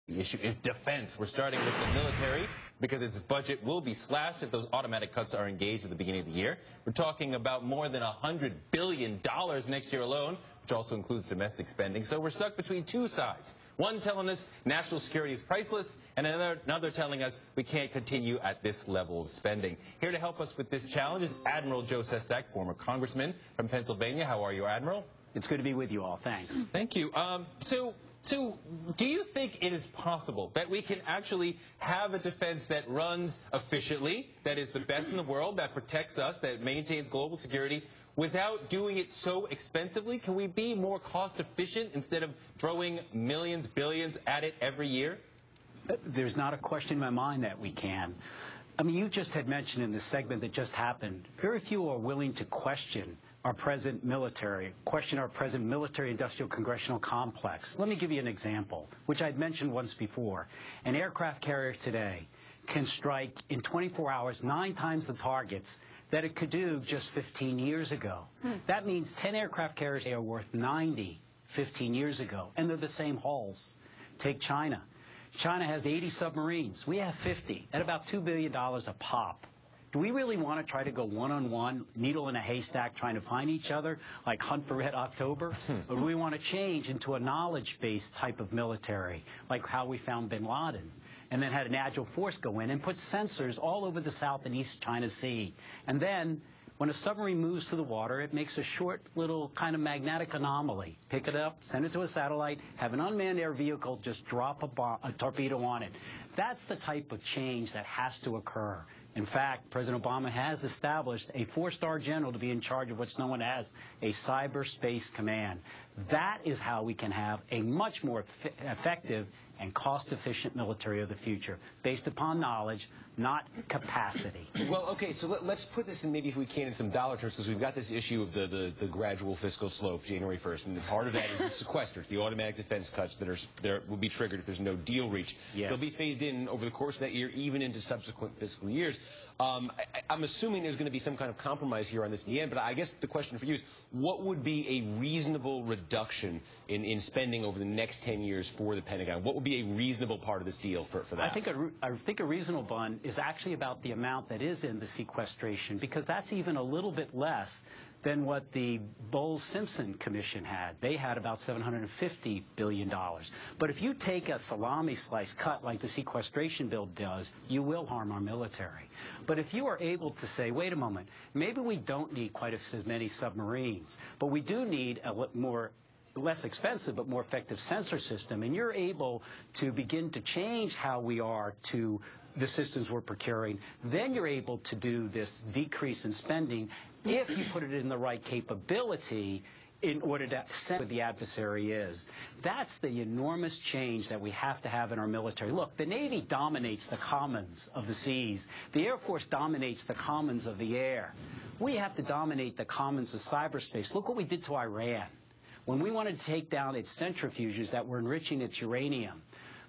The issue is defense. We're starting with the military because its budget will be slashed if those automatic cuts are engaged at the beginning of the year. We're talking about more than $100 billion next year alone, which also includes domestic spending. So we're stuck between two sides. One telling us national security is priceless, and another telling us we can't continue at this level of spending. Here to help us with this challenge is Admiral Joe Sestak, former congressman from Pennsylvania. How are you, Admiral? It's good to be with you all. Thanks. Thank you. So do you think it is possible that we can actually have a defense that runs efficiently, that is the best in the world, that protects us, that maintains global security, without doing it so expensively? Can we be more cost efficient instead of throwing millions, billions at it every year? There's not a question in my mind that we can. I mean, you just had mentioned in the segment that just happened, very few are willing to question our present military, industrial congressional complex. Let me give you an example, which I'd mentioned once before. An aircraft carrier today can strike in 24 hours 9 times the targets that it could do just 15 years ago. That means 10 aircraft carriers are worth 90 15 years ago, and they're the same hulls. Take China. China has 80 submarines. We have 50 at about $2 billion a pop. Do we really want to try to go one-on-one, needle in a haystack, trying to find each other, like Hunt for Red October? Or do we want to change into a knowledge-based type of military, like how we found bin Laden, and then had an agile force go in and put sensors all over the South and East China Sea? And then, when a submarine moves to the water, it makes a short little kind of magnetic anomaly. Pick it up, send it to a satellite, have an unmanned air vehicle just drop a torpedo on it. That's the type of change that has to occur. In fact, President Obama has established a 4-star general to be in charge of what's known as a cyberspace command. That is how we can have a much more effective and cost-efficient military of the future, based upon knowledge, not capacity. Well, okay, so let's put this in, maybe if we can, in some dollar terms, because we've got this issue of the gradual fiscal slope, January 1st, and part of that is the sequester, the automatic defense cuts that will be triggered if there's no deal reached. Yes. They'll be phased in over the course of that year, even into subsequent fiscal years. I'm assuming there's going to be some kind of compromise here on this in the end, but I guess the question for you is, what would be a reasonable reduction in spending over the next 10 years for the Pentagon? What would be a reasonable part of this deal for that? I think a reasonable one is actually about the amount that is in the sequestration, because that's even a little bit less than what the Bowles-Simpson Commission had. They had about $750 billion. But if you take a salami slice cut like the sequestration bill does, you will harm our military. But if you are able to say, wait a moment, maybe we don't need quite as many submarines, but we do need a less expensive but more effective sensor system, and you're able to begin to change how we are to the systems we're procuring, then you're able to do this decrease in spending if you put it in the right capability in order to set what the adversary is. That's the enormous change that we have to have in our military. Look, the Navy dominates the commons of the seas. The Air Force dominates the commons of the air. We have to dominate the commons of cyberspace. Look what we did to Iran. When we wanted to take down its centrifuges that were enriching its uranium,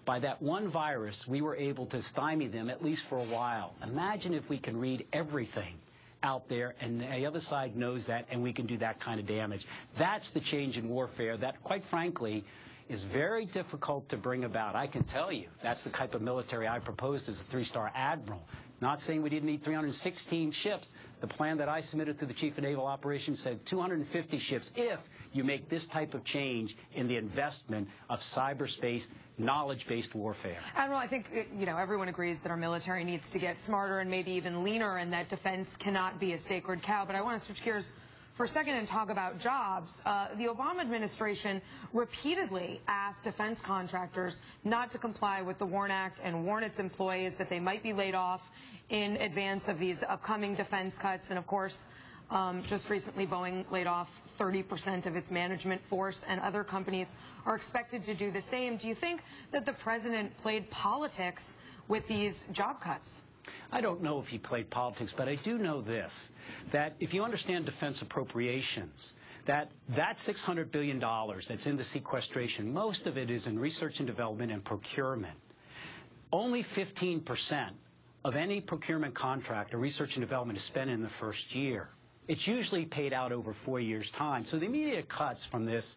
by that one virus, we were able to stymie them, at least for a while. Imagine if we can read everything out there, and the other side knows that, and we can do that kind of damage. That's the change in warfare that, quite frankly, is very difficult to bring about. I can tell you, that's the type of military I proposed as a 3-star admiral. Not saying we didn't need 316 ships. The plan that I submitted to the Chief of Naval Operations said 250 ships if you make this type of change in the investment of cyberspace, knowledge-based warfare. Admiral, I think, everyone agrees that our military needs to get smarter and maybe even leaner, and that defense cannot be a sacred cow. But I want to switch gears for a second and talk about jobs. The Obama administration repeatedly asked defense contractors not to comply with the WARN Act and warn its employees that they might be laid off in advance of these upcoming defense cuts. And, of course, just recently, Boeing laid off 30% of its management force, and other companies are expected to do the same. Do you think that the president played politics with these job cuts? I don't know if he played politics, but I do know this, that if you understand defense appropriations, that $600 billion that's in the sequestration, most of it is in research and development and procurement. Only 15% of any procurement contract or research and development is spent in the first year. It's usually paid out over 4 years' time. So the immediate cuts from this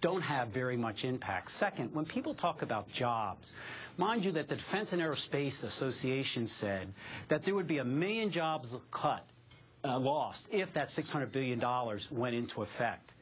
don't have very much impact. Second, when people talk about jobs, mind you that the Defense and Aerospace Association said that there would be 1 million jobs lost if that $600 billion went into effect.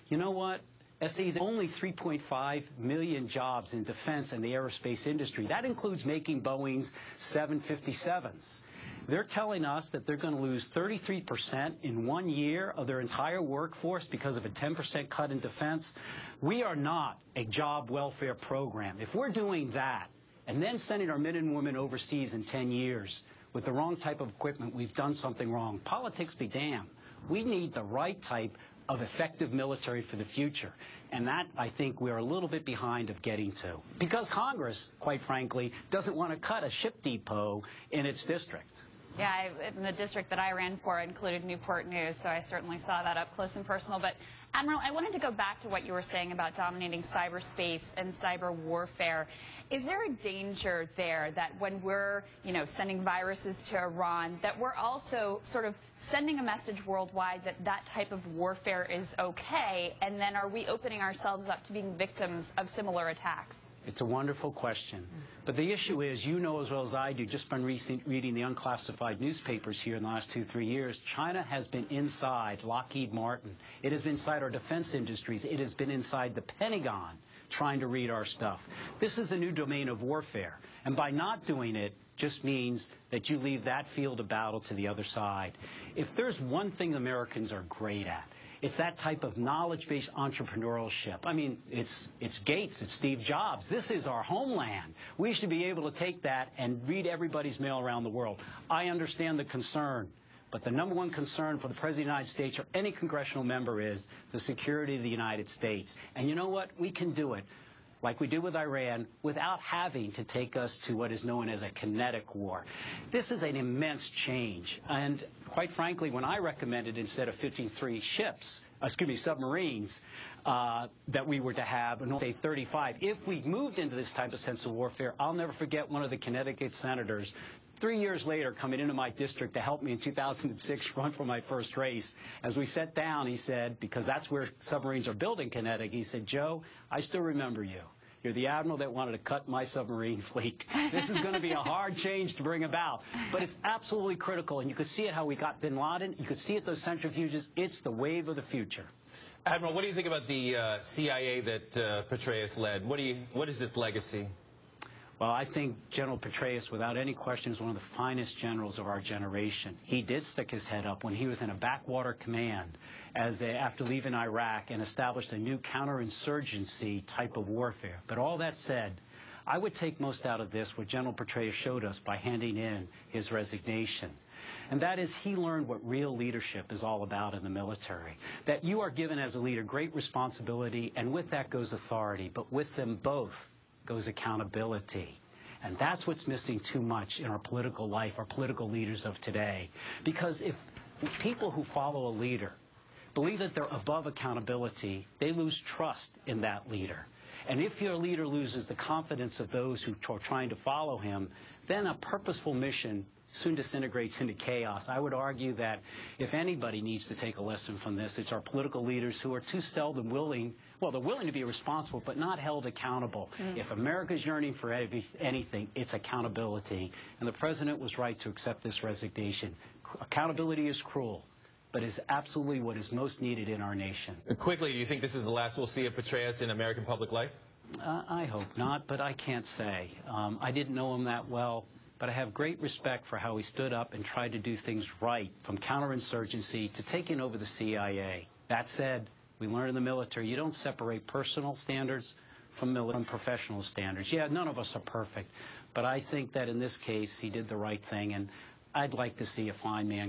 You know what? SE, only 3.5 million jobs in defense and the aerospace industry. That includes making Boeing's 757s. They're telling us that they're going to lose 33% in 1 year of their entire workforce because of a 10% cut in defense. We are not a job welfare program. If we're doing that and then sending our men and women overseas in 10 years with the wrong type of equipment, we've done something wrong. Politics be damned. We need the right type of effective military for the future. And that, I think, we're a little bit behind of getting to. Because Congress, quite frankly, doesn't want to cut a ship depot in its district. Yeah, in the district that I ran for included Newport News, so I certainly saw that up close and personal. But, Admiral, I wanted to go back to what you were saying about dominating cyberspace and cyber warfare. Is there a danger there that when we're, sending viruses to Iran, that we're also sort of sending a message worldwide that that type of warfare is okay, and then are we opening ourselves up to being victims of similar attacks? It's a wonderful question. But the issue is, you know as well as I do, just from reading the unclassified newspapers here in the last 2-3 years, China has been inside Lockheed Martin. It has been inside our defense industries. It has been inside the Pentagon trying to read our stuff. This is the new domain of warfare. And by not doing it just means that you leave that field of battle to the other side. If there's one thing Americans are great at, it's that type of knowledge-based entrepreneurship. I mean, it's Gates, it's Steve Jobs. This is our homeland. We should be able to take that and read everybody's mail around the world. I understand the concern, but the number one concern for the President of the United States or any congressional member is the security of the United States. And you know what? We can do it, like we did with Iran, without having to take us to what is known as a kinetic war. This is an immense change. And quite frankly, when I recommended instead of 53 submarines, that we were to have, say, 35, if we moved into this type of sense of warfare, I'll never forget one of the Connecticut senators 3 years later coming into my district to help me in 2006 run for my first race. As we sat down, he said, because that's where submarines are built in Connecticut, he said, Joe, I still remember you. You're the admiral that wanted to cut my submarine fleet. This is going to be a hard change to bring about. But it's absolutely critical. And you could see it how we got bin Laden. You could see it, those centrifuges. It's the wave of the future. Admiral, what do you think about the CIA that Petraeus led? What is its legacy? Well, I think General Petraeus, without any question, is one of the finest generals of our generation. He did stick his head up when he was in a backwater command after leaving Iraq and established a new counterinsurgency type of warfare. But all that said, I would take most out of this what General Petraeus showed us by handing in his resignation. And that is, he learned what real leadership is all about in the military. That you are given as a leader great responsibility, and with that goes authority. But with them both goes accountability. And that's what's missing too much in our political life, our political leaders of today. Because if people who follow a leader believe that they're above accountability, they lose trust in that leader. And if your leader loses the confidence of those who are trying to follow him, then a purposeful mission soon disintegrates into chaos. I would argue that if anybody needs to take a lesson from this, it's our political leaders who are too seldom willing, well, they're willing to be responsible, but not held accountable. If America's yearning for anything, it's accountability. And the president was right to accept this resignation. Accountability is cruel, but is absolutely what is most needed in our nation. Quickly, do you think this is the last we'll see of Petraeus in American public life? I hope not, but I can't say. I didn't know him that well. But I have great respect for how he stood up and tried to do things right, from counterinsurgency to taking over the CIA. That said, we learned in the military you don't separate personal standards from professional standards. Yeah, none of us are perfect, but I think that in this case he did the right thing, and I'd like to see a fine man